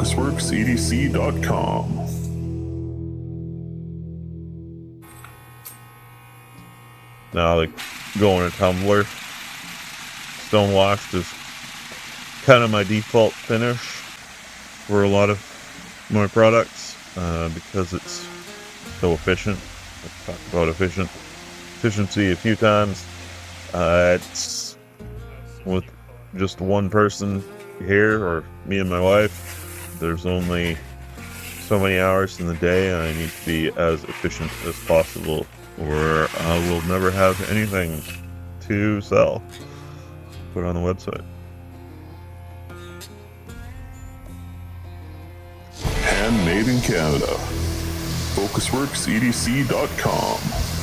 FocusworksEDC.com. Now, like going to Tumblr, stonewashed is kind of my default finish for a lot of my products because it's so efficient. I've talked about efficiency a few times. It's with just one person here, or me and my wife. There's only so many hours in the day, and I need to be as efficient as possible, or I will never have anything to sell. Put on the website. Handmade in Canada. FocusworksEDC.com.